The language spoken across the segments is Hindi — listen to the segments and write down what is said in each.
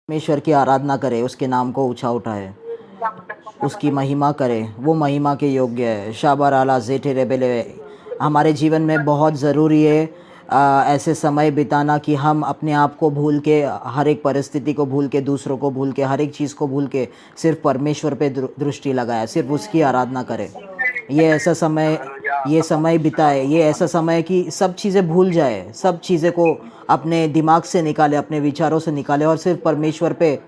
परमेश्वर की आराधना करे, उसके नाम को ऊंचा उठाए, उसकी महिमा करे, वो महिमा के योग्य है। शाबर आला जेठे रेबेले। हमारे जीवन में बहुत ज़रूरी है ऐसे समय बिताना कि हम अपने आप को भूल के, हर एक परिस्थिति को भूल के, दूसरों को भूल के, हर एक चीज़ को भूल के सिर्फ परमेश्वर पे दृष्टि लगाए, सिर्फ उसकी आराधना करे। ये समय बिताए, ये ऐसा समय कि सब चीज़ें भूल जाए, सब चीज़ें को अपने दिमाग से निकाले, अपने विचारों से निकाले और सिर्फ परमेश्वर पे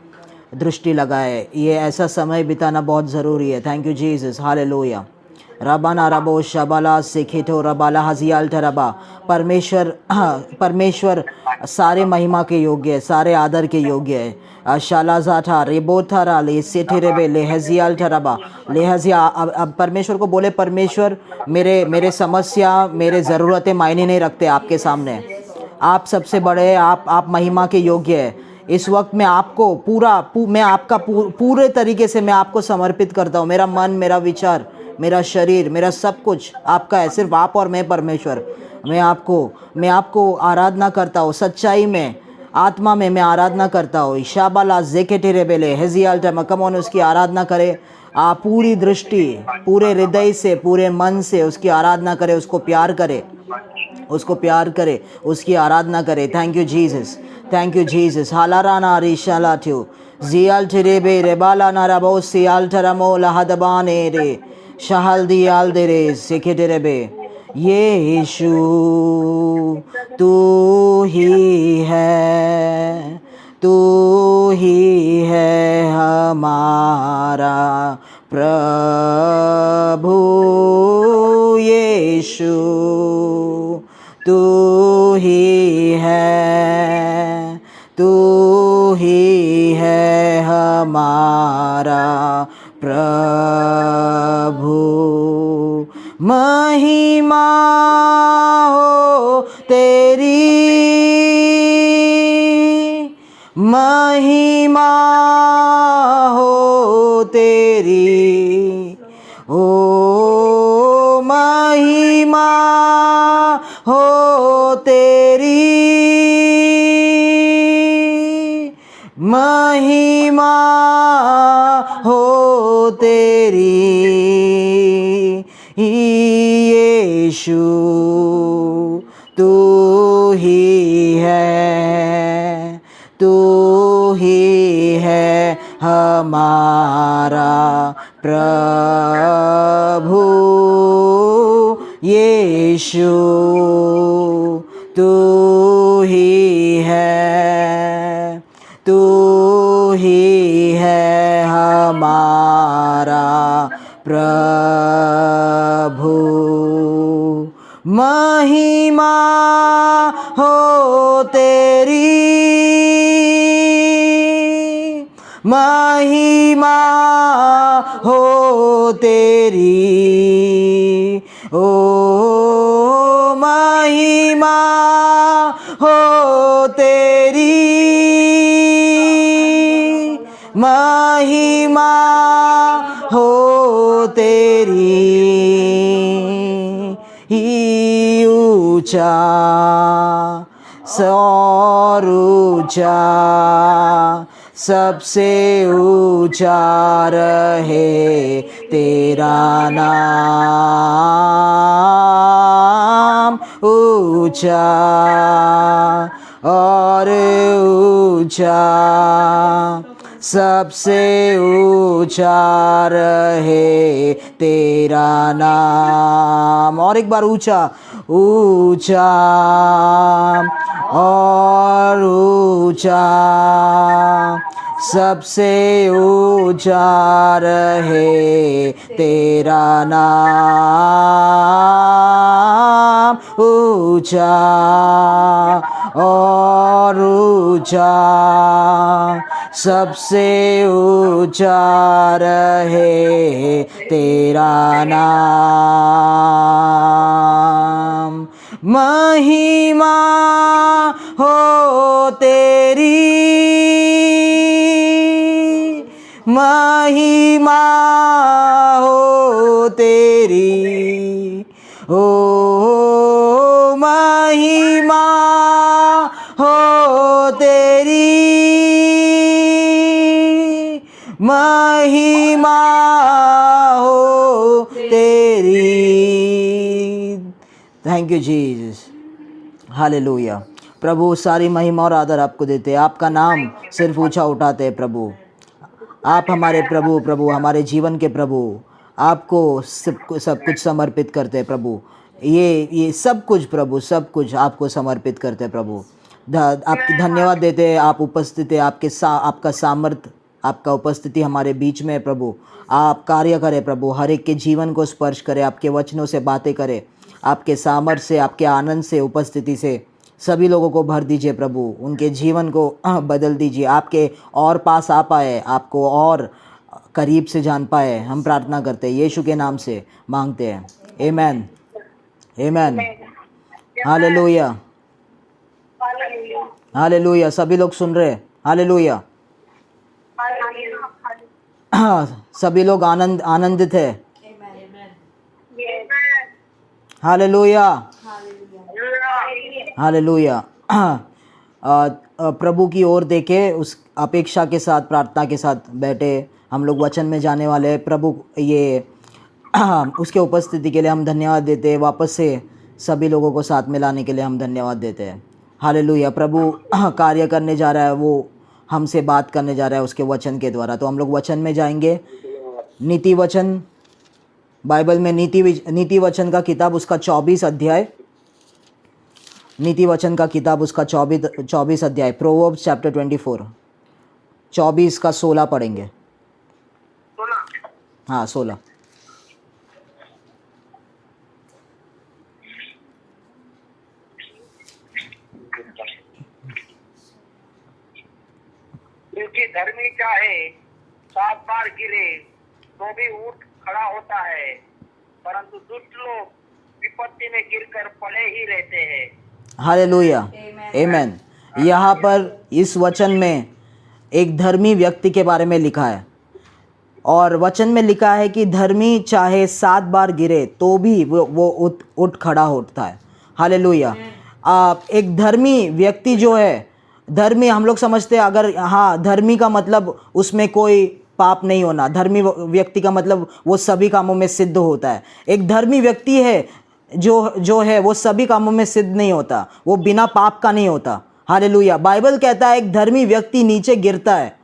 दृष्टि लगाए। ये ऐसा समय बिताना बहुत ज़रूरी है। Thank you Jesus, hallelujah. रबाना रबो शबाला सिखेटो रबाला हजियाल टरबा। परमेश्वर सारे महिमा के योग्य है, सारे आदर के योग्य है। शालाजाठा रेबोथारा ले सेठे रेबे लेहजियाल टरबा लेहजिया। अब परमेश्वर को बोले, परमेश्वर मेरे समस्या, मेरे ज़रूरतें मायने नहीं रखते आपके सामने। आप सबसे बड़े हैं, आप महिमा के योग्य है। इस वक्त मैं आपको मैं आपका पूरे तरीके से मैं आपको समर्पित करता हूँ। मेरा मन, मेरा विचार, मेरा शरीर, मेरा सब कुछ आपका है। सिर्फ आप और मैं परमेश्वर। मैं आपको आराधना करता हूँ, सच्चाई में, आत्मा में मैं आराधना करता हूँ। शाबाला जेकेटे रेबेले हेजियाल टमकमोन। उसकी आराधना करे, आप पूरी दृष्टि, पूरे हृदय से, पूरे मन से उसकी आराधना करे, उसको प्यार करे, उसकी आराधना करे। Thank you Jesus, thank you Jesus. हालाराना रिशाला थ्यू जियाल ठेरेबे रेबाला नाराबो सियाल ठरमो लहदबाने रे शहल दियाल दे रे सेकेटे रेबे। यीशु तू ही है, तू ही है हमारा प्रभु। यीशु तू ही है, तू ही है हमारा प्रभु। महिमा हो तेरी, महिमा हो तेरी, ओ महिमा हो तेरी, महिमा हो तेरी। यीशु तू ही है, तू ही है हमारा प्रभु। यीशु तू ही है, तू ही है हमारा प्रभु। महिमा हो तेरी, महिमा हो तेरी, ओ महिमा हो तेरी, महिमा हो तेरी। ऊंचा और ऊंचा, सबसे ऊंचा रहे तेरा नाम। ऊंचा और ऊंचा, सबसे ऊंचा रहे तेरा नाम। और एक बार ऊंचा, ऊंचा और ऊंचा, सबसे ऊंचा रहे तेरा नाम। ऊंचा और ऊंचा, सबसे ऊंचा रहे तेरा नाम। महिमा हो तेरी, महिमा हो तेरी, ओ महिमा हो तेरी, महिमा हो तेरी। Thank you Jesus, hallelujah. प्रभु सारी महिमा और आदर आपको देते हैं, आपका नाम सिर्फ ऊंचा उठाते हैं प्रभु। आप हमारे प्रभु, प्रभु हमारे जीवन के प्रभु, आपको सब कुछ समर्पित करते हैं प्रभु। ये सब कुछ प्रभु, सब कुछ आपको समर्पित करते हैं प्रभु। आपकी धन्यवाद देते हैं, आप उपस्थित है, आपका सामर्थ्य, आपका उपस्थिति हमारे बीच में है प्रभु। आप कार्य करें प्रभु, हर एक के जीवन को स्पर्श करें, आपके वचनों से बातें करें, आपके सामर्थ्य से, आपके आनंद से, उपस्थिति से सभी लोगों को भर दीजिए प्रभु, उनके जीवन को बदल दीजिए, आपके और पास आ पाए, आपको और करीब से जान पाए। हम प्रार्थना करते हैं, यीशु के नाम से मांगते हैं, आमेन, आमेन, हालेलुया, हालेलुया। सभी लोग सुन रहे हैं, हालेलुया। सभी लोग आनंदित है, हालेलुया, हालेलुया। प्रभु की ओर देखे, उस अपेक्षा के साथ, प्रार्थना के साथ बैठे हम लोग वचन में जाने वाले हैं। प्रभु ये उसके उपस्थिति के लिए हम धन्यवाद देते हैं, वापस से सभी लोगों को साथ में लाने के लिए हम धन्यवाद देते हैं, हालेलुया। प्रभु कार्य करने जा रहा है, वो हमसे बात करने जा रहा है उसके वचन के द्वारा। तो हम लोग वचन में जाएंगे। नीति वचन, बाइबल में नीति वचन का किताब उसका 24 अध्याय, नीति वचन का किताब उसका 24 अध्याय, प्रोवर्ब्स चैप्टर 24, 24 का 16 पढ़ेंगे। हाँ 16। क्योंकि धर्मी चाहे 7 बार गिरे तो भी उठ खड़ा होता है, परंतु दुष्ट लोग विपत्ति में गिरकर पड़े ही रहते हैं। हालेलुया, आमेन। यहाँ पर इस वचन में एक धर्मी व्यक्ति के बारे में लिखा है, और वचन में लिखा है कि धर्मी चाहे 7 बार गिरे तो भी वो उठ खड़ा होता है, हालेलुया। एक धर्मी व्यक्ति जो है, धर्मी हम लोग समझते हैं, अगर हाँ धर्मी का मतलब उसमें कोई पाप नहीं होना, धर्मी व्यक्ति का मतलब वो सभी कामों में सिद्ध होता है। एक धर्मी व्यक्ति है जो है वो सभी कामों में सिद्ध नहीं होता, वो बिना पाप का नहीं होता, हालेलुया। बाइबल कहता है एक धर्मी व्यक्ति नीचे गिरता है,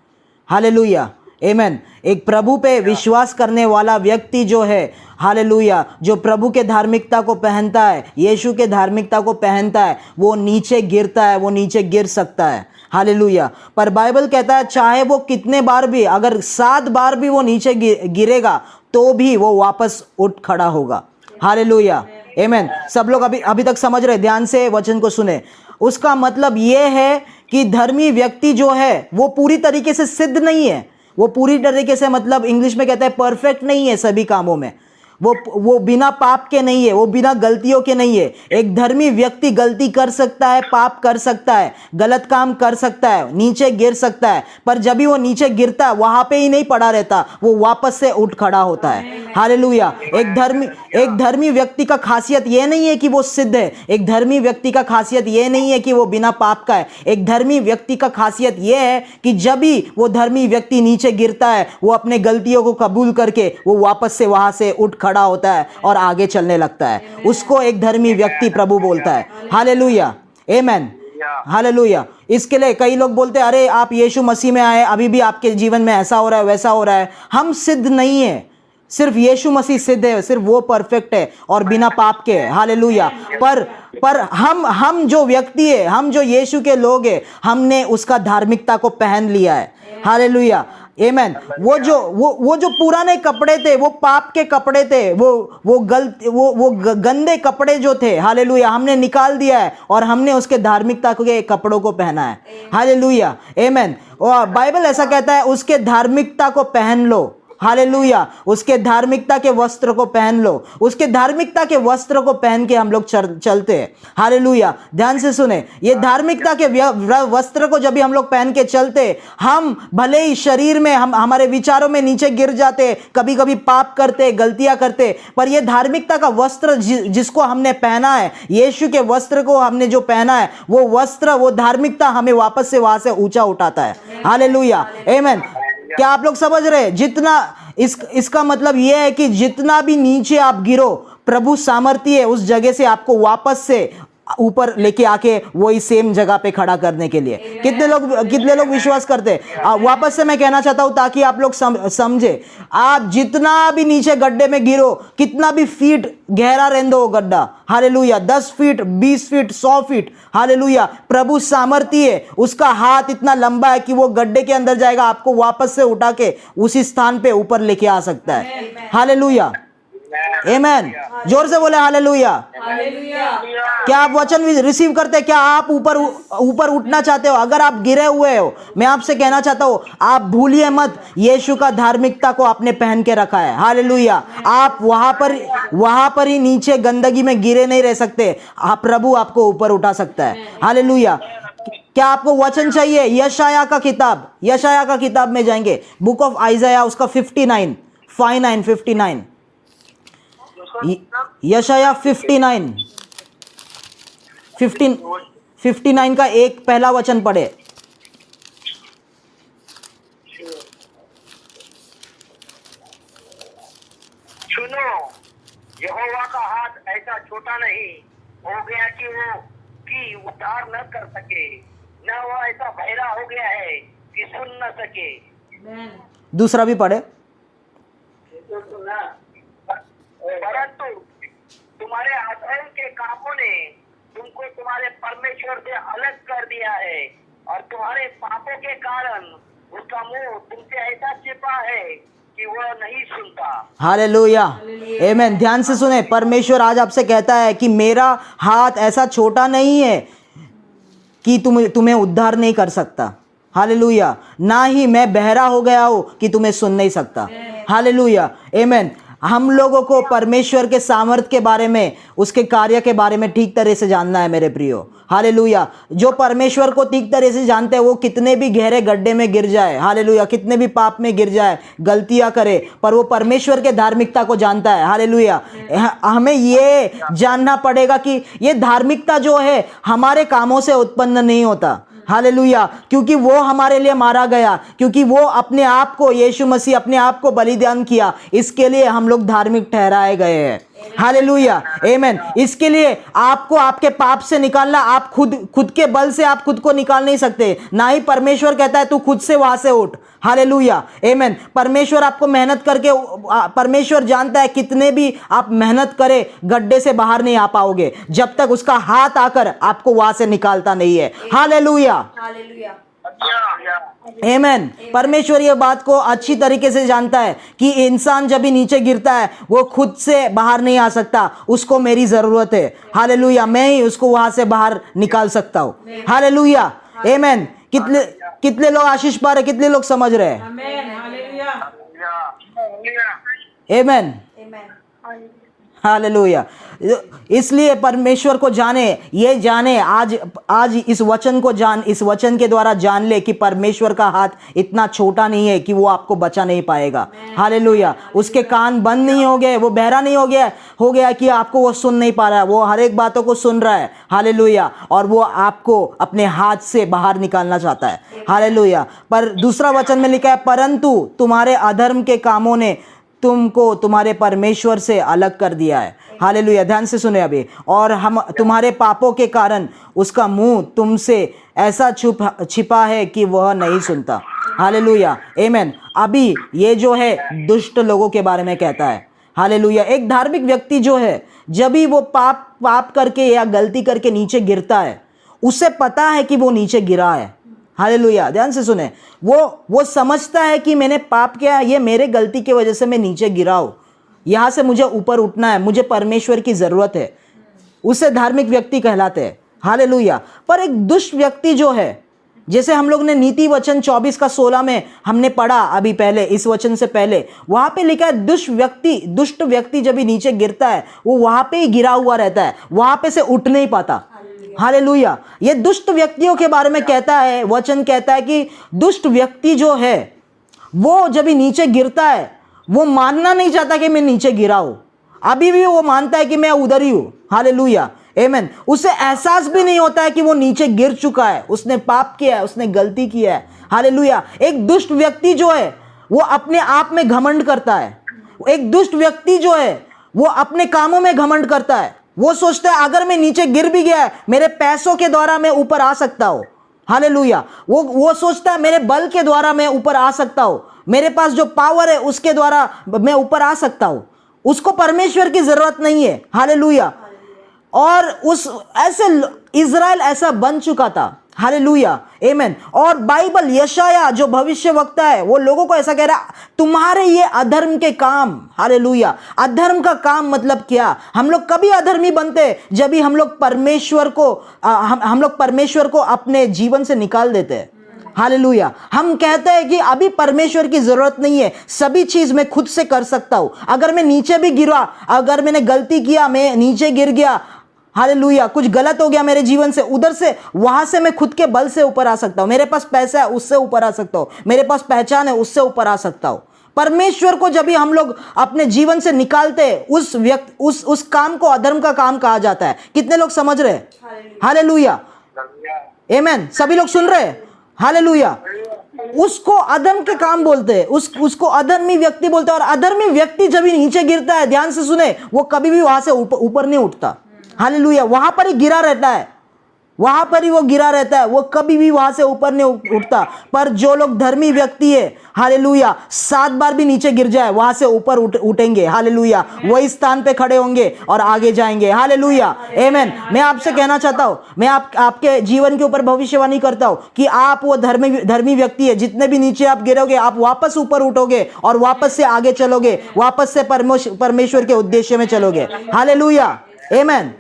हालेलुया, आमेन। एक प्रभु पे विश्वास करने वाला व्यक्ति जो है, हालेलुया, जो प्रभु के धार्मिकता को पहनता है, यीशु के धार्मिकता को पहनता है, वो नीचे गिरता है, वो नीचे गिर सकता है, हालेलुया। पर बाइबल कहता है चाहे वो कितने बार भी, अगर 7 बार भी वो नीचे गिरेगा तो भी वो वापस उठ खड़ा होगा, हालेलुया, आमेन। सब लोग अभी तक समझ रहे, ध्यान से वचन को सुने। उसका मतलब ये है कि धर्मी व्यक्ति जो है वो पूरी तरीके से सिद्ध नहीं है, वो पूरी तरीके से, मतलब इंग्लिश में कहते हैं परफेक्ट नहीं है सभी कामों में, वो बिना पाप के नहीं है, वो बिना गलतियों के नहीं है। एक धर्मी व्यक्ति गलती कर सकता है, पाप कर सकता है, गलत काम कर सकता है, नीचे गिर सकता है, पर जब भी वो नीचे गिरता है वहां पे ही नहीं पड़ा रहता, वो वापस से उठ खड़ा होता है, हालेलुया। एक धर्मी व्यक्ति का खासियत ये नहीं है कि वो सिद्ध है, एक धर्मी व्यक्ति का खासियत ये नहीं है कि वो बिना पाप का है। एक धर्मी व्यक्ति का खासियत ये है कि जब भी वो धर्मी व्यक्ति नीचे गिरता है, वो अपने गलतियों को कबूल करके वो वापस से वहां से उठ खड़ा होता है और आगे चलने लगता है। उसको एक धर्मी व्यक्ति प्रभु बोलता है, हालेलुया, आमेन, हालेलुया। इसके लिए कई लोग बोलते हैं अरे आप यीशु मसीह में आए, अभी भी आपके जीवन में ऐसा हो रहा है, वैसा हो रहा है। हम सिद्ध नहीं है, सिर्फ यीशु मसीह सिद्ध है, सिर्फ वो परफेक्ट है और बिना पाप के है, हालेलुया। पर हम जो व्यक्ति है, हम जो यीशु के लोग हैं, हमने उसका धार्मिकता को पहन लिया है, हालेलुया, आमेन। वो जो पुराने कपड़े थे, वो पाप के कपड़े थे, वो गंदे कपड़े जो थे, हालेलुया, हमने निकाल दिया है और हमने उसके धार्मिकता के कपड़ों को पहना है, हालेलुया, आमेन। और बाइबल ऐसा कहता है उसके धार्मिकता को पहन लो, हालेलुया, उसके धार्मिकता के वस्त्र को पहन लो। उसके धार्मिकता के वस्त्र को पहन के हम लोग चलते हैं, हालेलुया। ध्यान से सुने, ये धार्मिकता के वस्त्र को जब भी हम लोग पहन के चलते, हम भले ही शरीर में हमारे विचारों में नीचे गिर जाते, कभी कभी पाप करते, गलतियां करते, पर ये धार्मिकता का वस्त्र जिसको हमने पहना है, यीशु के वस्त्र को हमने जो पहना है, वो वस्त्र, वो धार्मिकता हमें वापस से वहां से ऊंचा उठाता है, हालेलुया, आमेन। क्या आप लोग समझ रहे हैं? जितना इसका मतलब यह है कि जितना भी नीचे आप गिरो, प्रभु सामर्थ्य है उस जगह से आपको वापस से ऊपर लेके आके वही सेम जगह पे खड़ा करने के लिए। कितने लोग विश्वास करते हैं? वापस से मैं कहना चाहता हूं ताकि आप लोग समझे, आप जितना भी नीचे गड्ढे में गिरो, कितना भी फीट गहरा रहने दो गड्ढा, hallelujah, 10 feet, 20 feet, 100 feet, hallelujah, प्रभु सामर्थ्य है, उसका हाथ इतना लंबा है कि वो गड्ढे के अंदर जाएगा, आपको वापस से उठा के उसी स्थान पे ऊपर लेके आ सकता है। हालेलुया, आमेन। जोर से बोले हालेलुया। क्या आप वचन रिसीव करते हैं? क्या आप ऊपर उठना चाहते हो? अगर आप गिरे हुए हो, मैं आपसे कहना चाहता हूं, आप भूलिए मत, यीशु का धार्मिकता को आपने पहन के रखा है। हालेलुया। आप वहां पर ही नीचे गंदगी में गिरे नहीं रह सकते। प्रभु आपको ऊपर उठा सकता है। हालेलुया। क्या आपको वचन चाहिए? यशाया का किताब में जाएंगे, बुक ऑफ आइजाया, उसका 59 यशाया 59 का एक पहला वचन पढ़े। सुनो, यहोवा का हाथ ऐसा छोटा नहीं हो गया कि उद्धार न कर सके, न वो ऐसा बहरा हो गया है कि सुन न सके। दूसरा भी पढ़े। परंतु तुम्हारे अधर्म के कामों ने तुमको तुम्हारे परमेश्वर से अलग कर दिया है, और तुम्हारे पापों के कारण उसका मुंह तुमसे ऐसा छिपा है कि वह नहीं सुनता। हालेलुया, आमीन। ध्यान से सुने, परमेश्वर आज आपसे कहता है कि मेरा हाथ ऐसा छोटा नहीं है कि तुम्हें उद्धार नहीं कर सकता। हालेलुया। ना ही मैं बहरा हो गया हूं कि तुम्हें सुन नहीं सकता। हालेलुया, आमीन। हम लोगों को परमेश्वर के सामर्थ के बारे में, उसके कार्य के बारे में ठीक तरह से जानना है मेरे प्रियो। हालेलुया। जो परमेश्वर को ठीक तरह से जानते हैं, वो कितने भी गहरे गड्ढे में गिर जाए, हालेलुया, कितने भी पाप में गिर जाए, गलतियां करे, पर वो परमेश्वर के धार्मिकता को जानता है। हालेलुया। हमें ये जानना पड़ेगा कि ये धार्मिकता जो है हमारे कामों से उत्पन्न नहीं होता। हालेलुया। क्योंकि वो हमारे लिए मारा गया, क्योंकि वो अपने आप को, यीशु मसीह अपने आप को बलिदान किया, इसके लिए हम लोग धार्मिक ठहराए गए हैं। हालेलुया, आमीन। इसके लिए आपको आपके पाप से निकालना, आप खुद के बल से आप खुद को निकाल नहीं सकते। ना ही परमेश्वर कहता है तू खुद से वहां से उठ। हालेलुया, आमीन। परमेश्वर आपको मेहनत करके, परमेश्वर जानता है कितने भी आप मेहनत करें, गड्ढे से बाहर नहीं आ पाओगे जब तक उसका हाथ आकर आपको वहां से निकालता नहीं है। हालेलुया, आमीन। परमेश्वर ये बात को अच्छी तरीके से जानता है कि इंसान जब भी नीचे गिरता है वो खुद से बाहर नहीं आ सकता, उसको मेरी जरूरत है। हालेलुया, मैं ही उसको वहां से बाहर निकाल सकता हूं। हालेलुया, आमीन। कितने लोग आशीष पा रहे, कितने लोग समझ रहे हैं? आमीन, हालेलुया। इसलिए परमेश्वर को जाने, ये जाने, आज इस वचन को इस वचन के द्वारा जान ले कि परमेश्वर का हाथ इतना छोटा नहीं है कि वो आपको बचा नहीं पाएगा। हालेलुया। उसके कान बंद नहीं हो गए, वो बहरा नहीं हो गया कि आपको वो सुन नहीं पा रहा है, वो हर एक बातों को सुन रहा है। हालेलुया। और वो आपको अपने हाथ से बाहर निकालना चाहता है। हालेलुया। पर दूसरा वचन में लिखा है, परंतु तुम्हारे अधर्म के कामों ने तुमको तुम्हारे परमेश्वर से अलग कर दिया है। हालेलुया। ध्यान से सुने अभी। और हम तुम्हारे पापों के कारण उसका मुंह तुमसे ऐसा छिपा है कि वह नहीं सुनता। हालेलुया, आमीन। अभी ये जो है दुष्ट लोगों के बारे में कहता है। हालेलुया। एक धार्मिक व्यक्ति जो है, जब भी वो पाप करके या गलती करके नीचे गिरता है, उसे पता है कि वो नीचे गिरा है। हालेलुया। ध्यान से सुने, वो समझता है कि मैंने पाप किया, ये मेरे गलती की वजह से मैं नीचे गिरा हूं, यहां से मुझे ऊपर उठना है, मुझे परमेश्वर की जरूरत है। उसे धार्मिक व्यक्ति कहलाते हैं। हालेलुया। पर एक दुष्ट व्यक्ति जो है, जैसे हम लोग ने नीति वचन 24:16 में हमने पढ़ा अभी पहले, इस वचन से पहले, वहां पे लिखा है दुष्ट व्यक्ति जब भी नीचे गिरता है वो वहां पे ही गिरा हुआ रहता है, वहां पे से उठ नहीं पाता। हालेलुया। ये दुष्ट व्यक्तियों के बारे में कहता है, वचन कहता है कि दुष्ट व्यक्ति जो है वो जब भी नीचे गिरता है, वो मानना नहीं चाहता कि मैं नीचे गिरा हूं, अभी भी वो मानता है कि मैं उधर ही हूं। हालेलुया, आमीन। उसे एहसास भी नहीं होता है कि वो नीचे गिर चुका है, उसने पाप किया है, उसने गलती किया है। हालेलुया। एक दुष्ट व्यक्ति जो है वो अपने आप में घमंड करता है। एक दुष्ट व्यक्ति जो है वो अपने कामों में घमंड करता है। वो सोचता है अगर मैं नीचे गिर भी गया मेरे पैसों के द्वारा मैं ऊपर आ सकता हूं। हालेलुया। वो सोचता है मेरे बल के द्वारा मैं ऊपर आ सकता हूं, मेरे पास जो पावर है उसके द्वारा मैं ऊपर आ सकता हूं। उसको परमेश्वर की जरूरत नहीं है। हालेलुया। और उस ऐसे इज़राइल ऐसा बन चुका था। हालेलुया, आमेन। और बाइबल यशाया जो भविष्य वक्ता है वो लोगों को ऐसा कह रहा, तुम्हारे ये अधर्म के काम। हालेलुया। अधर्म का काम मतलब क्या? हम लोग कभी अधर्मी बनते जब भी हम लोग परमेश्वर को हम लोग परमेश्वर को अपने जीवन से निकाल देते हैं। हालेलुया। हम कहते हैं कि अभी परमेश्वर की जरूरत नहीं है, सभी चीज मैं खुद से कर सकता हूं। अगर मैं नीचे भी गिरा, अगर मैंने गलती किया, मैं नीचे गिर गया, हालेलुया, कुछ गलत हो गया मेरे जीवन से, उधर से वहां से मैं खुद के बल से ऊपर आ सकता हूं। मेरे पास पैसा है उससे ऊपर आ सकता हूं, मेरे पास पहचान है उससे ऊपर आ सकता हूं। परमेश्वर को जब भी हम लोग अपने जीवन से निकालते उस काम को अधर्म का काम कहा जाता है। कितने लोग समझ रहे हैं? हालेलुया, आमेन। सभी लोग सुन रहे हैं? हालेलुया। उसको अधर्म के काम बोलते हैं, उसको अधर्मी व्यक्ति बोलते हैं। और अधर्मी व्यक्ति जब भी नीचे गिरता है, ध्यान से सुने, वो कभी भी वहां से ऊपर नहीं उठता। हालेलुया। वहां पर ही गिरा रहता है, वहां पर ही वो गिरा रहता है, वो कभी भी वहां से ऊपर नहीं उठता। पर जो लोग धर्मी व्यक्ति है, हालेलुया, 7 बार भी नीचे गिर जाए वहां से ऊपर उठेंगे। हालेलुया। वही स्थान पे खड़े होंगे और आगे जाएंगे। हालेलुया, आमेन। मैं आपसे कहना चाहता हूं, मैं आपके जीवन के ऊपर भविष्यवाणी करता हूं कि आप वो धर्मी व्यक्ति है। जितने भी नीचे आप गिरोगे, आप वापस ऊपर उठोगे और वापस से आगे चलोगे, वापस से परमेश्वर के उद्देश्य में चलोगे। हालेलुया, आमेन,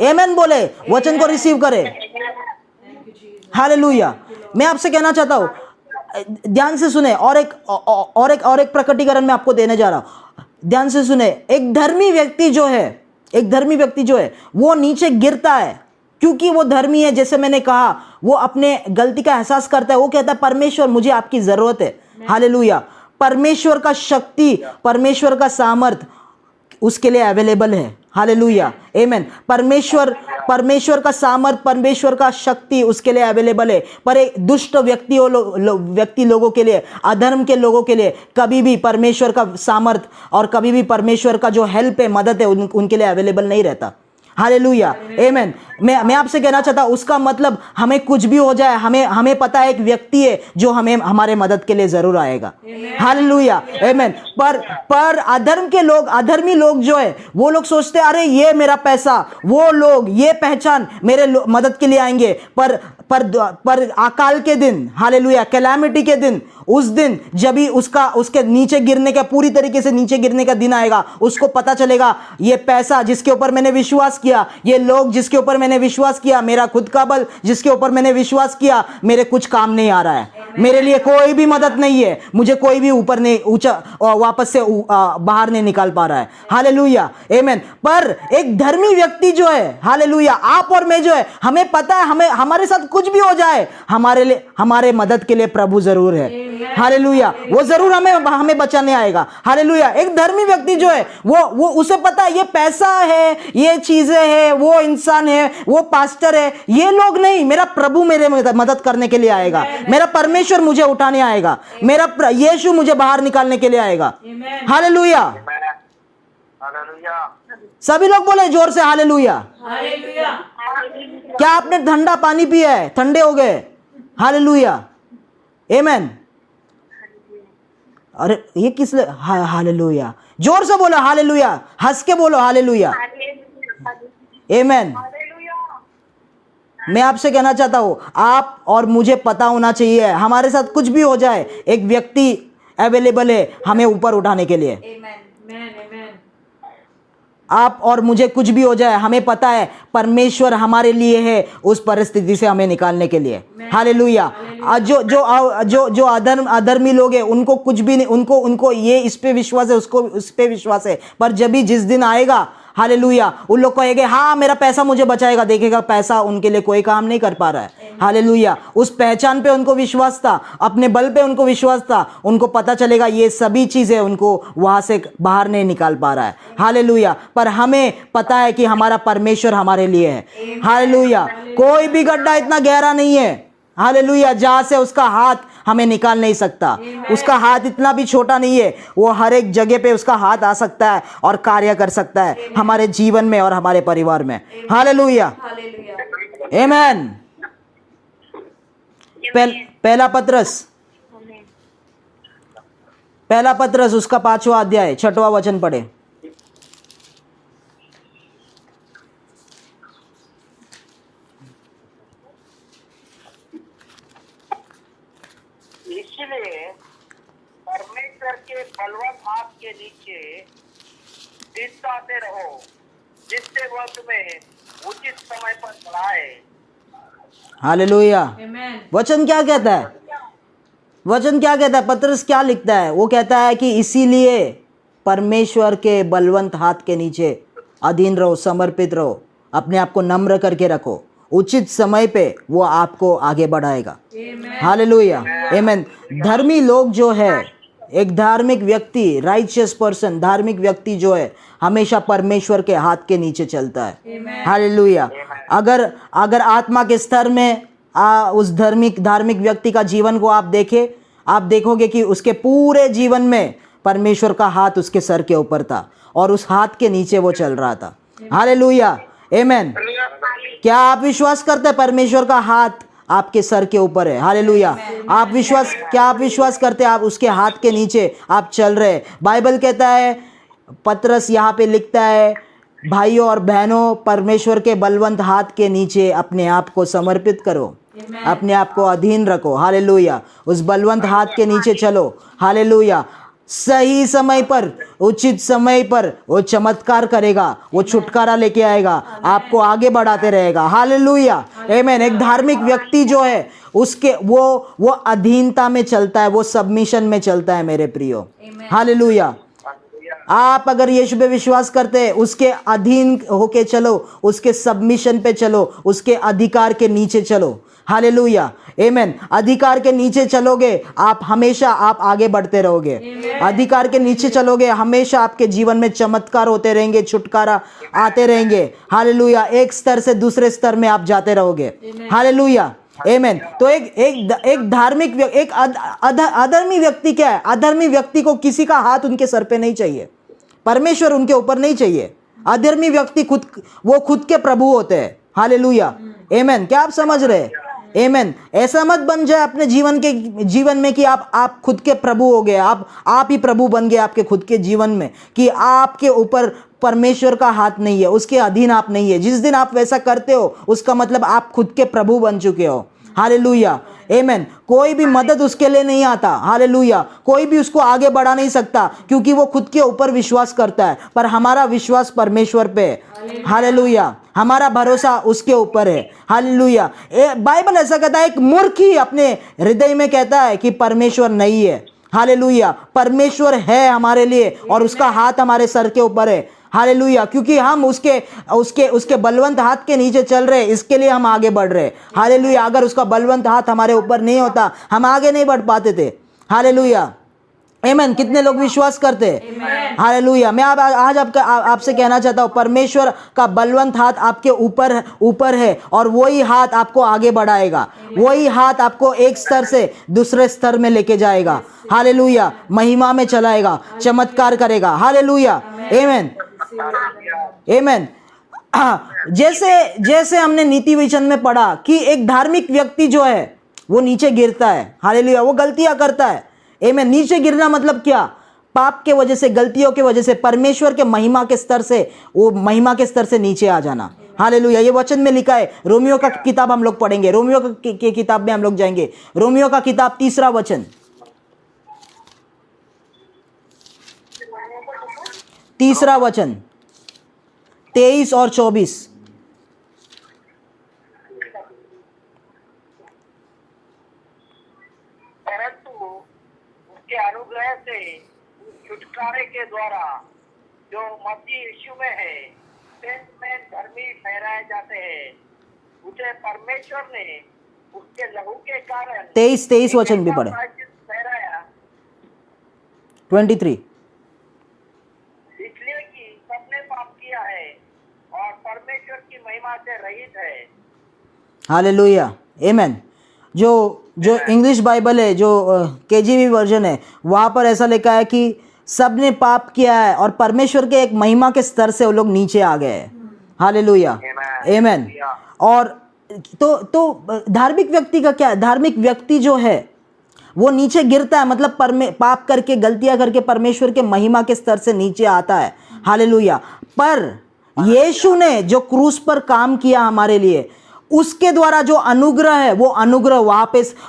आमेन। बोले, वचन को रिसीव करे। हालेलुया। मैं आपसे कहना चाहता हूं, ध्यान से सुने, और एक प्रकटीकरण मैं आपको देने जा रहा हूं। ध्यान से सुने। एक धर्मी व्यक्ति जो है वो नीचे गिरता है क्योंकि वो धर्मी है। जैसे मैंने कहा, वो अपने गलती का एहसास करता है। वो कहता है परमेश्वर मुझे आपकी जरूरत है। हालेलुया। परमेश्वर का शक्ति, परमेश्वर का सामर्थ उसके लिए अवेलेबल है। हालेलुया, आमेन। परमेश्वर का सामर्थ, परमेश्वर का शक्ति उसके लिए अवेलेबल है। पर एक दुष्ट व्यक्ति लोगों के लिए, अधर्म के लोगों के लिए कभी भी परमेश्वर का सामर्थ और कभी भी परमेश्वर का जो हेल्प है, मदद है, उनके लिए अवेलेबल नहीं रहता। हालेलुया, आमेन। मैं आपसे कहना चाहता हूं, उसका मतलब हमें कुछ भी हो जाए, हमें पता है एक व्यक्ति है जो हमें हमारे मदद के लिए जरूर आएगा। हालेलुया, आमेन। पर अधर्मी लोग जो है, वो लोग सोचते हैं अरे ये मेरा पैसा, वो लोग ये पहचान मेरे मदद के लिए आएंगे। पर अकाल के दिन, हालेलुया, कैलामिटी के दिन, उस दिन जब भी उसके नीचे गिरने का, पूरी तरीके से नीचे गिरने का दिन आएगा, उसको पता चलेगा ये पैसा जिसके ऊपर मैंने विश्वास किया, ये लोग जिसके ऊपर मैंने विश्वास किया, मेरा खुद का बल जिसके ऊपर मैंने विश्वास किया, मेरे कुछ काम नहीं आ रहा है। मेरे लिए कोई भी मदद नहीं है, मुझे कोई भी ऊपर नहीं, ऊंचा वापस से बाहर नहीं निकाल पा रहा है। हालेलुया, आमेन। पर एक धर्मी व्यक्ति जो है, हालेलुया, आप और मैं जो है, हमें पता है हमारे साथ कुछ भी हो जाए, हमारे मदद के लिए प्रभु जरूर है। हालेलुया, वो जरूर हमें बचाने आएगा। हालेलुया। एक धर्मी व्यक्ति जो है, वो उसे पता है ये पैसा है, ये चीजें हैं, वो इंसान है, वो पास्टर है, ये लोग नहीं, मेरा प्रभु मेरे मदद करने के लिए आएगा, मेरा परमेश्वर मुझे उठाने आएगा, मेरा यीशु मुझे बाहर निकालने के लिए आएगा। हालेलुया। सभी लोग बोले जोर से हालेलुया। क्या आपने ठंडा पानी पिया है? ठंडे हो गए? हालेलुया, आमेन। अरे ये किस लिए? हालेलुया। जोर से बोलो हालेलुया, हंस के बोलो हालेलुया, आमेन। मैं आपसे कहना चाहता हूं, आप और मुझे पता होना चाहिए, हमारे साथ कुछ भी हो जाए, एक व्यक्ति अवेलेबल है हमें ऊपर उठाने के लिए। आप और मुझे कुछ भी हो जाए, हमें पता है परमेश्वर हमारे लिए है उस परिस्थिति से हमें निकालने के लिए। हालेलुया। जो अधर्मी लोग हैं, उनको कुछ भी नहीं, उनको ये इस पे विश्वास है, उसको उस पे विश्वास है। पर जब भी जिस दिन आएगा, हालेलुया, उन लोग कहेंगे हाँ मेरा पैसा मुझे बचाएगा, देखेगा पैसा उनके लिए कोई काम नहीं कर पा रहा है। हालेलुया। उस पहचान पे उनको विश्वास था, अपने बल पे उनको विश्वास था, उनको पता चलेगा ये सभी चीजें उनको वहां से बाहर नहीं निकाल पा रहा है। हालेलुया। पर हमें पता है कि हमारा परमेश्वर हमारे लिए है। हालेलुया। कोई भी गड्ढा इतना गहरा नहीं है, हालेलुया, जहां से उसका हाथ हमें निकाल नहीं सकता। उसका हाथ इतना भी छोटा नहीं है, वो हर एक जगह पे उसका हाथ आ सकता है और कार्य कर सकता है हमारे जीवन में और हमारे परिवार में। हालेलुया, आमेन। पहला पत्रस उसका 5वां अध्याय 6वां वचन पढ़े। इसलिए परमेश्वर के बलवंत हाथ के नीचे चिंताते रहो, जिससे वह तुम्हें उचित समय पर बढ़ाए। हालेलुया। वचन क्या कहता है? वचन क्या कहता है? पत्रस क्या लिखता है? वो कहता है कि इसीलिए परमेश्वर के बलवंत हाथ के नीचे अधीन रहो, समर्पित रहो, अपने आप को नम्र करके रखो। उचित समय पे वो आपको आगे बढ़ाएगा। हालेलुया, आमेन। धर्मी लोग जो है, एक धार्मिक व्यक्ति, राइचियस पर्सन, धार्मिक व्यक्ति जो है, हमेशा परमेश्वर के हाथ के नीचे चलता है। हालेलुया। अगर आत्मा के स्तर में उस धार्मिक व्यक्ति का जीवन को आप देखोगे कि उसके पूरे जीवन में परमेश्वर का हाथ उसके सर के ऊपर था और उस हाथ के नीचे वो चल रहा था। हालेलुया, आमेन। क्या आप विश्वास करते हैं परमेश्वर का हाथ आपके सर के ऊपर है? हालेलुया। आप विश्वास करते हैं आप उसके हाथ के नीचे आप चल रहे हैं? बाइबल कहता है, पत्रस यहाँ पे लिखता है, भाइयों और बहनों, परमेश्वर के बलवंत हाथ के नीचे अपने आप को समर्पित करो, अपने आप को अधीन रखो। हालेलुया। उस बलवंत हाथ के नीचे चलो। हालेलुया। सही समय पर, उचित समय पर वो चमत्कार करेगा, वो छुटकारा लेके आएगा, आपको आगे बढ़ाते रहेगा। हालेलुया, आमेन। एक धार्मिक व्यक्ति जो है उसके वो अधीनता में चलता है, वो सबमिशन में चलता है मेरे प्रियो। हालेलुया। आप अगर यीशु पे विश्वास करते हैं, उसके अधीन होके चलो, उसके सबमिशन पे चलो, उसके अधिकार के नीचे चलो। हालेलुया, आमेन। अधिकार के नीचे चलोगे आप, हमेशा आप आगे बढ़ते रहोगे। अधिकार के नीचे चलोगे, हमेशा आपके जीवन में चमत्कार होते रहेंगे, छुटकारा आते रहेंगे। हालेलुया। एक स्तर से दूसरे स्तर में आप जाते रहोगे। हालेलुया, आमेन। तो एक धार्मिक, एक अधर्मी व्यक्ति क्या है? अधर्मी व्यक्ति को किसी का हाथ उनके सर पे नहीं चाहिए, परमेश्वर उनके ऊपर नहीं चाहिए। अधर्मी व्यक्ति खुद के प्रभु होते हैं। हालेलुया, आमेन। क्या आप समझ रहे हैं? आमेन। ऐसा मत बन जाए अपने जीवन में कि आप खुद के प्रभु हो गए, आप ही प्रभु बन गए आपके खुद के जीवन में, कि आपके ऊपर परमेश्वर का हाथ नहीं है, उसके अधीन आप नहीं है। जिस दिन आप वैसा करते हो, उसका मतलब आप खुद के प्रभु बन चुके हो। हालेलुया, आमेन। कोई भी मदद उसके लिए नहीं आता। हालेलुया। कोई भी उसको आगे बढ़ा नहीं सकता, क्योंकि वो खुद के ऊपर विश्वास करता है। पर हमारा विश्वास परमेश्वर पे है। हालेलुया। हमारा भरोसा उसके ऊपर है। हालेलुया। बाइबल ऐसा कहता है, एक मूर्ख ही अपने हृदय में कहता है कि परमेश्वर नहीं है। हालेलुया। परमेश्वर है हमारे लिए और उसका हाथ हमारे सर के ऊपर है। हालेलुया। क्योंकि हम उसके बलवंत हाथ के नीचे चल रहे, इसके लिए हम आगे बढ़ रहे। हालेलुया। अगर उसका बलवंत हाथ हमारे ऊपर नहीं होता, हम आगे नहीं बढ़ पाते थे। हालेलुया, आमेन। कितने लोग विश्वास करते हैं? हालेलुया। मैं आज आपसे कहना चाहता हूँ, परमेश्वर का बलवंत हाथ आपके ऊपर है और वही हाथ आपको आगे बढ़ाएगा। वही हाथ आपको एक स्तर से दूसरे स्तर में लेके जाएगा। हालेलुया। महिमा में चलाएगा, चमत्कार करेगा। हालेलुया, आमेन, आमेन। जैसे हमने नीति वचन में पढ़ा कि एक धार्मिक व्यक्ति जो है वो नीचे गिरता है। हालेलुया। वो गलतियां करता है। आमेन। नीचे गिरना मतलब क्या? पाप के वजह से, गलतियों के वजह से, परमेश्वर के महिमा के स्तर से, वो महिमा के स्तर से नीचे आ जाना। हालेलुया। ये वचन में लिखा है। रोमियो का किताब हम लोग पढ़ेंगे, रोमियो की किताब में हम लोग जाएंगे। रोमियो का किताब 3 वचन, 3 वचन 23 और 24। परंतु उसके अनुग्रह से छुटकारे के द्वारा जो मसीह यीशु में है, में धर्मी ठहराए जाते हैं, उसे परमेश्वर ने उसके लहू के कारण 23 वचन भी पढ़े। ठहराया, 23। इसलिए कि सबने पाप किया है और परमेश्वर की महिमा से रहित है। हालेलुया, आमेन। जो इंग्लिश बाइबल है, जो केजीवी वर्जन है, वहाँ पर ऐसा लिखा है कि सबने पाप किया है और परमेश्वर के एक महिमा के स्तर से वो लोग नीचे आ गए हैं। हालेलुया, आमेन। और तो धार्मिक व्यक्ति का क्या है? धार्मिक व्यक्ति जो है वो नीचे गिरता है, मतलब पाप करके, गलतियां करके परमेश्वर के महिमा के स्तर से नीचे आता है। हालेलुया। पर यीशु ने जो क्रूस पर काम किया हमारे लिए, उसके द्वारा जो अनुग्रह है, वो अनुग्रह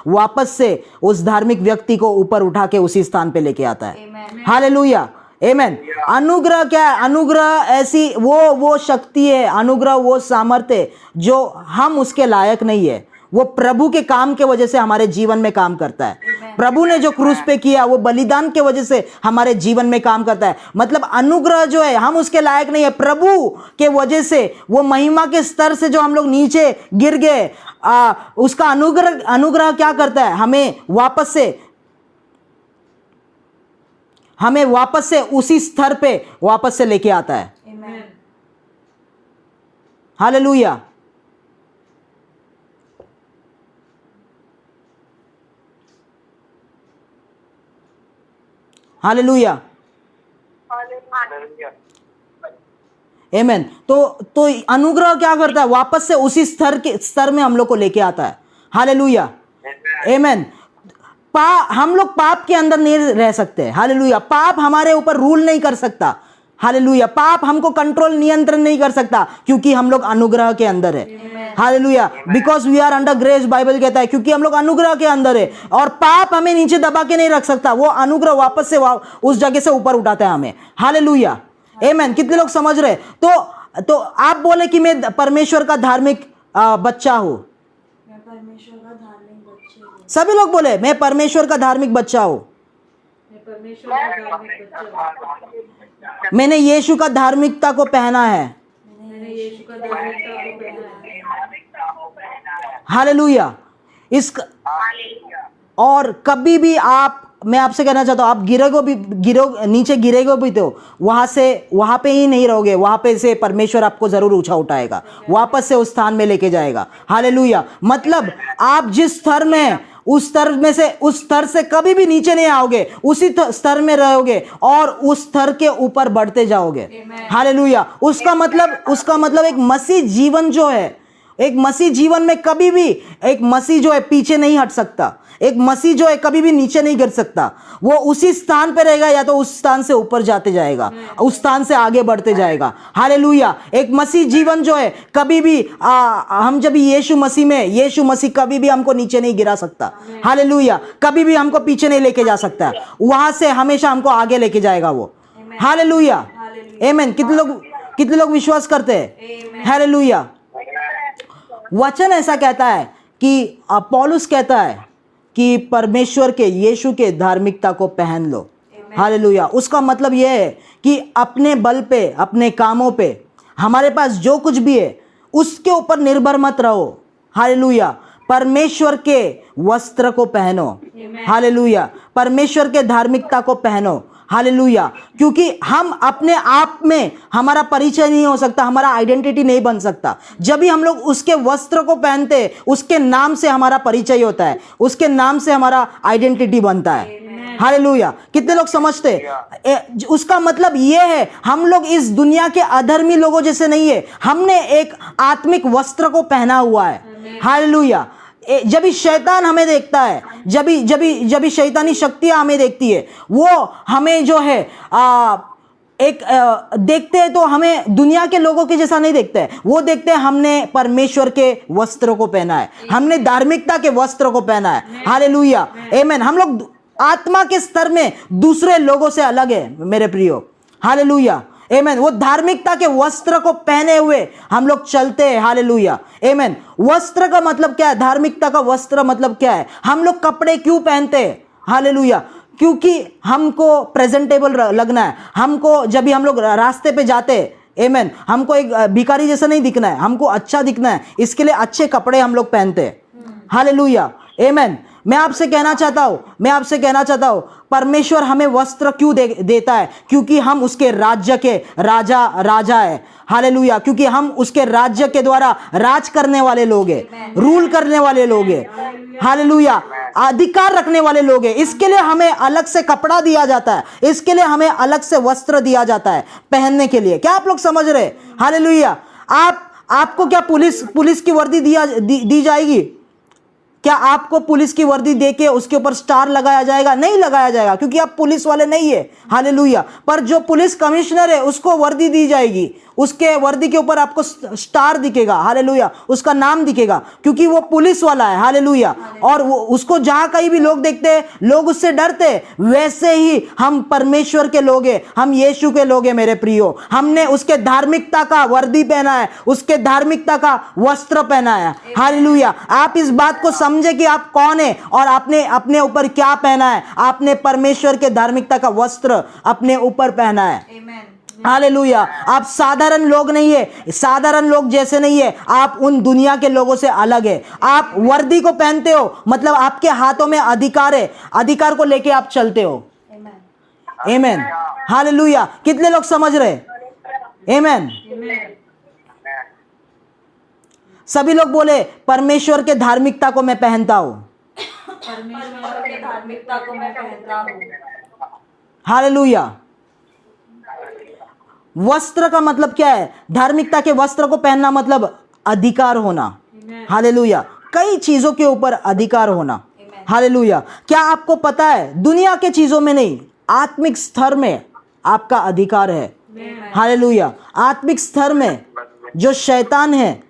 वापस से उस धार्मिक व्यक्ति को ऊपर उठा के उसी स्थान पे लेके आता है। हालेलुया, आमेन। अनुग्रह क्या है? अनुग्रह ऐसी वो शक्ति है, अनुग्रह वो सामर्थ्य है जो हम उसके लायक नहीं है, वो प्रभु के काम के वजह से हमारे जीवन में काम करता है। प्रभु ने जो क्रूस पे किया, वो बलिदान के वजह से हमारे जीवन में काम करता है। मतलब अनुग्रह जो है, हम उसके लायक नहीं है, प्रभु के वजह से, वो महिमा के स्तर से जो हम लोग नीचे गिर गए, उसका अनुग्रह क्या करता है? हमें वापस से उसी स्तर पे वापस से लेके आता है। हालेलुया, हालेलुया, आमेन। तो अनुग्रह क्या करता है? वापस से उसी स्तर में हम लोग को लेके आता है। हालेलुया, आमेन। हम लोग पाप के अंदर नहीं रह सकते। हालेलुया। पाप हमारे ऊपर रूल नहीं कर सकता। हालेलुया। पाप हमको कंट्रोल, नियंत्रण नहीं कर सकता, क्योंकि हम लोग अनुग्रह के अंदर है। Hallelujah. Because we are under grace, Bible कहता है, क्योंकि हम लोग अनुग्रह के अंदर है। और पाप हमें नीचे दबा के नहीं रख सकता, वो अनुग्रह वापस से उस जगह से ऊपर उठाता है हमें। हालेलुया, आमेन। कितने लोग समझ रहे? तो आप बोले कि मैं परमेश्वर का धार्मिक बच्चा हूं। सभी लोग बोले मैं परमेश्वर का धार्मिक बच्चा हूं। मैंने यीशु का धार्मिकता को पहना है। हालेलुया। और कभी भी मैं आपसे कहना चाहता हूं, आप नीचे गिरेगो भी तो वहां पे ही नहीं रहोगे, वहां पे से परमेश्वर आपको जरूर ऊंचा उठाएगा, वापस से उस स्थान में लेके जाएगा। हालेलुया। मतलब आप जिस स्तर में, उस स्तर से कभी भी नीचे नहीं आओगे, उसी स्तर में रहोगे और उस स्तर के ऊपर बढ़ते जाओगे। हालेलुया। उसका मतलब एक मसीह जीवन जो है, एक मसीह जीवन में कभी भी एक मसीह जो है पीछे नहीं हट सकता, एक मसीह जो है कभी भी नीचे नहीं गिर सकता। वो उसी स्थान पे रहेगा, या तो उस स्थान से ऊपर जाते जाएगा, उस स्थान से आगे बढ़ते जाएगा। हालेलुया। एक मसीह जीवन जो है कभी भी हम जब यीशु मसीह कभी भी हमको नीचे नहीं गिरा सकता। हालेलुया। कभी भी हमको पीछे नहीं लेके जा सकता, वहां से हमेशा हमको आगे लेके जाएगा वो। हालेलुया, आमेन। कितने लोग विश्वास करते हैं? हालेलुया। वचन ऐसा कहता है कि पौलुस कहता है कि परमेश्वर के, यीशु के धार्मिकता को पहन लो। हालेलुया। उसका मतलब यह है कि अपने बल पे, अपने कामों पे, हमारे पास जो कुछ भी है उसके ऊपर निर्भर मत रहो। हालेलुया। परमेश्वर के वस्त्र को पहनो। हालेलुया। परमेश्वर के धार्मिकता को पहनो। हालेलुया। क्योंकि हम अपने आप में, हमारा परिचय नहीं हो सकता, हमारा आइडेंटिटी नहीं बन सकता। जब भी हम लोग उसके वस्त्र को पहनते, उसके नाम से हमारा परिचय होता है, उसके नाम से हमारा आइडेंटिटी बनता है। हालेलुया। कितने लोग समझते? उसका मतलब ये है, हम लोग इस दुनिया के अधर्मी लोगों जैसे नहीं है, हमने एक आत्मिक वस्त्र को पहना हुआ है। हालेलुया। जब भी शैतान हमें देखता है, जब भी शैतानी शक्तियां हमें देखती है, वो हमें जो है देखते हैं तो हमें दुनिया के लोगों के जैसा नहीं देखते हैं। वो देखते हैं हमने परमेश्वर के वस्त्रों को पहना है, हमने धार्मिकता के वस्त्र को पहना है। हालेलुया, आमेन। हम लोग आत्मा के स्तर में दूसरे लोगों से अलग है मेरे प्रियो। हालेलुया, आमेन। वो धार्मिकता के वस्त्र को पहने हुए हम लोग चलते हैं। हालेलुया, आमेन। वस्त्र का मतलब क्या है? धार्मिकता का वस्त्र मतलब क्या है? हम लोग कपड़े क्यों पहनते हैं? हालेलुया। क्योंकि हमको प्रेजेंटेबल लगना है। हमको जब भी हम लोग रास्ते पे जाते हैं, आमेन, हमको एक भिखारी जैसा नहीं दिखना है, हमको अच्छा दिखना है, इसके लिए अच्छे कपड़े हम लोग पहनते हैं। हालेलुया, आमेन। मैं आपसे कहना चाहता हूं परमेश्वर हमें वस्त्र क्यों देता है? क्योंकि हम उसके राज्य के राजा है। हालेलुया। क्योंकि हम उसके राज्य के द्वारा राज करने वाले लोग हैं, रूल करने वाले लोग हैं। हालेलुया। अधिकार रखने वाले लोग हैं। इसके लिए हमें अलग से कपड़ा दिया जाता है, इसके लिए हमें अलग से वस्त्र दिया जाता है पहनने के लिए। क्या आप लोग समझ रहे? हालेलुया। आपको क्या पुलिस की वर्दी दी जाएगी? क्या आपको पुलिस की वर्दी देके उसके ऊपर स्टार लगाया जाएगा? नहीं लगाया जाएगा, क्योंकि आप पुलिस वाले नहीं है। हालेलुया। पर जो पुलिस कमिश्नर है उसको वर्दी दी जाएगी, उसके वर्दी के ऊपर आपको स्टार दिखेगा। हालेलुया। उसका नाम दिखेगा, क्योंकि वो पुलिस वाला है। हालेलुया। और वो उसको जहां कहीं भी लोग देखते हैं, लोग उससे डरते हैं। वैसे ही हम परमेश्वर के लोग हैं, हम यीशु के लोग हैं मेरे प्रियो। हमने उसके धार्मिकता का वर्दी पहना है, उसके धार्मिकता का वस्त्र पहना है। हालेलुया। आप इस बात को समझे कि आप कौन है और आपने अपने ऊपर क्या पहना है। आपने परमेश्वर के धार्मिकता का वस्त्र अपने ऊपर पहना है। हालेलुया। आप साधारण लोग नहीं है, साधारण लोग जैसे नहीं है, आप उन दुनिया के लोगों से अलग है। आप वर्दी को पहनते हो, मतलब आपके हाथों में अधिकार है, अधिकार को लेके आप चलते हो। आमीन। हालेलुया। कितने लोग समझ रहे? आमीन। सभी लोग बोले परमेश्वर के धार्मिकता को मैं पहनता हूं। परमेश्वर के धार्मिकता को मैं पहनता हूं। हालेलुया। वस्त्र का मतलब क्या है? धार्मिकता के वस्त्र को पहनना मतलब अधिकार होना। हालेलुया। कई चीजों के ऊपर अधिकार होना। हालेलुया। क्या आपको पता है दुनिया के चीजों में नहीं, आत्मिक स्तर में आपका अधिकार है। हालेलुया। आत्मिक स्तर में जो शैतान है,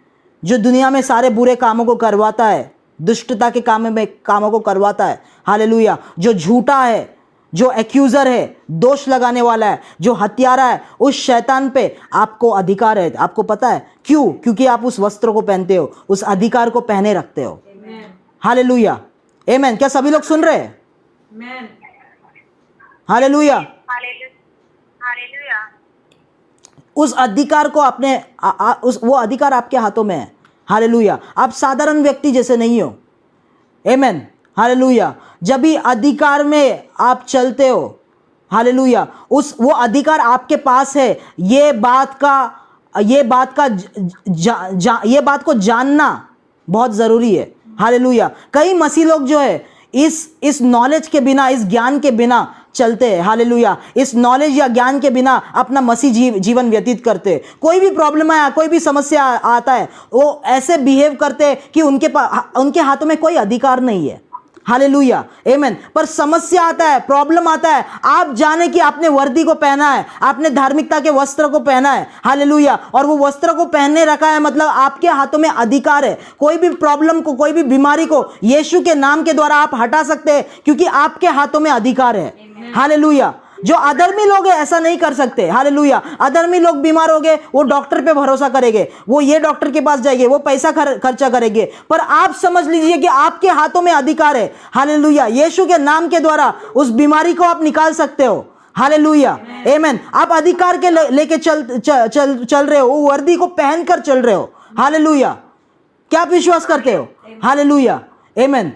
जो दुनिया में सारे बुरे कामों को करवाता है, दुष्टता के कामों को करवाता है। हालेलुया। जो झूठा है, जो एक्यूजर है, दोष लगाने वाला है, जो हत्यारा है, उस शैतान पे आपको अधिकार है। आपको पता है क्यों? क्योंकि आप उस वस्त्र को पहनते हो, उस अधिकार को पहने रखते हो। हालेलुया। आमीन। क्या सभी लोग सुन रहे हैं? हालेलुया। उस अधिकार को अपने वो अधिकार आपके हाथों में है। हालेलुया। आप साधारण व्यक्ति जैसे नहीं हो। आमीन। हालेलुया। जब भी अधिकार में आप चलते हो, हालेलुया, वो अधिकार आपके पास है। ये बात को जानना बहुत जरूरी है। हालेलुया। कई मसीह लोग जो है इस नॉलेज के बिना, इस ज्ञान के बिना चलते हैं। हालेलुया। इस नॉलेज या ज्ञान के बिना अपना मसीह जीवन व्यतीत करते हैं। कोई भी प्रॉब्लम आया, कोई भी समस्या आता है, वो ऐसे बिहेव करते हैं कि उनके हाथों में कोई अधिकार नहीं है। हालेलुया। आमीन। पर समस्या आता है, प्रॉब्लम आता है, आप जाने कि आपने वर्दी को पहना है, आपने धार्मिकता के वस्त्र को पहना है। हालेलुया। और वो वस्त्र को पहनने रखा है, मतलब आपके हाथों में अधिकार है। कोई भी प्रॉब्लम को, कोई भी बीमारी को यीशु के नाम के द्वारा आप हटा सकते हैं, क्योंकि आपके हाथों में अधिकार है। हालेलुया। जो अधर्मी लोग हैं ऐसा नहीं कर सकते। हालेलुया। अधर्मी लोग बीमार हो गए, वो डॉक्टर पे भरोसा करेंगे, वो ये डॉक्टर के पास जाएंगे, वो पैसा खर्चा करेंगे। पर आप समझ लीजिए कि आपके हाथों में अधिकार है। हालेलुया। यीशु के नाम के द्वारा उस बीमारी को आप निकाल सकते हो। हालेलुया। आमीन। आप अधिकार के लेके चल रहे हो, वो वर्दी को पहनकर चल रहे हो। हालेलुया। क्या आप विश्वास करते हो? हालेलुया। आमीन।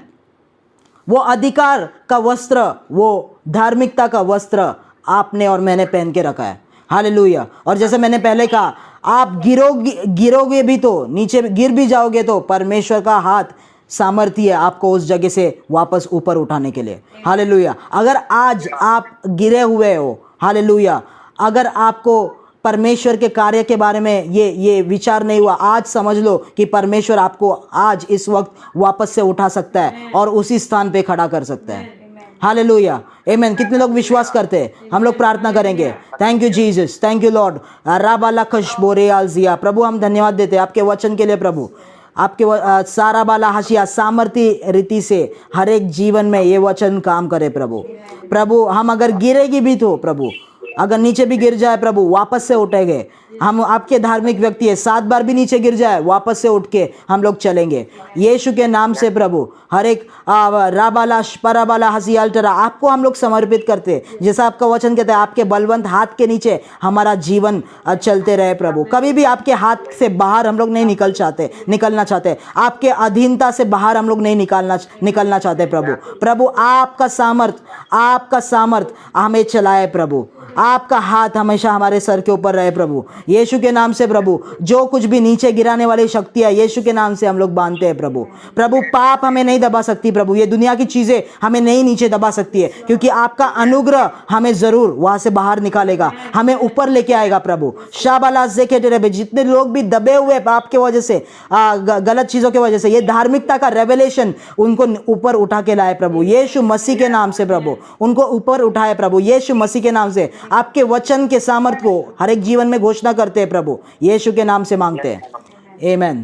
वो अधिकार का वस्त्र, वो धार्मिकता का वस्त्र आपने और मैंने पहन के रखा है। हालेलुया। और जैसे मैंने पहले कहा, आप गिरोगे भी तो, नीचे गिर भी जाओगे तो परमेश्वर का हाथ सामर्थ्य है आपको उस जगह से वापस ऊपर उठाने के लिए। हालेलुया। अगर आज आप गिरे हुए हो, हालेलुया, अगर आपको परमेश्वर के कार्य के बारे में ये विचार नहीं हुआ, आज समझ लो कि परमेश्वर आपको आज इस वक्त वापस से उठा सकता है और उसी स्थान पे खड़ा कर सकता है। हालेलुया। आमीन। कितने लोग विश्वास करते हैं? हम लोग प्रार्थना करेंगे। Thank you Jesus, thank you Lord. राबाला खशबोरेयालजिया। प्रभु हम धन्यवाद देते हैं आपके वचन के लिए। प्रभु आपके सारा बाला हशिया सामर्थ्य रीति से हर एक जीवन में ये वचन काम करे। प्रभु हम अगर गिरेगी भी तो प्रभु, अगर नीचे भी गिर जाए प्रभु, वापस से उठेंगे। हम आपके धार्मिक व्यक्ति है, 7 बार भी नीचे गिर जाए वापस से उठ के हम लोग चलेंगे यीशु के नाम से प्रभु। हर एक राबाला पराबाला हसियाल टरा आपको हम लोग समर्पित करते, जैसा आपका वचन कहता है आपके बलवंत हाथ के नीचे हमारा जीवन चलते रहे प्रभु। कभी भी आपके हाथ से बाहर हम लोग नहीं निकलना चाहते, आपके अधीनता से बाहर हम लोग नहीं निकलना चाहते प्रभु। प्रभु आपका सामर्थ हमें चलाए प्रभु, आपका हाथ हमेशा हमारे सर के ऊपर रहे प्रभु यीशु के नाम से प्रभु। जो कुछ भी नीचे गिराने वाली शक्तियां यीशु के नाम से हम लोग बांधते हैं प्रभु। प्रभु पाप हमें नहीं दबा सकती प्रभु, ये दुनिया की चीजें हमें नहीं नीचे दबा सकती है, क्योंकि आपका अनुग्रह हमें जरूर वहां से बाहर निकालेगा, हमें ऊपर लेके आएगा प्रभु। शाबाला ज़ेकेटेरेबे, जितने लोग भी दबे हुए पाप के वजह से गलत चीजों के वजह से, ये धार्मिकता का रेवलेशन उनको ऊपर उठा के लाए प्रभु यीशु मसीह के नाम से प्रभु। उनको ऊपर उठाए प्रभु यीशु मसीह के नाम से। आपके वचन के सामर्थ को हर एक जीवन में घोषणा करते हैं प्रभु, यीशु के नाम से मांगते हैं, आमीन।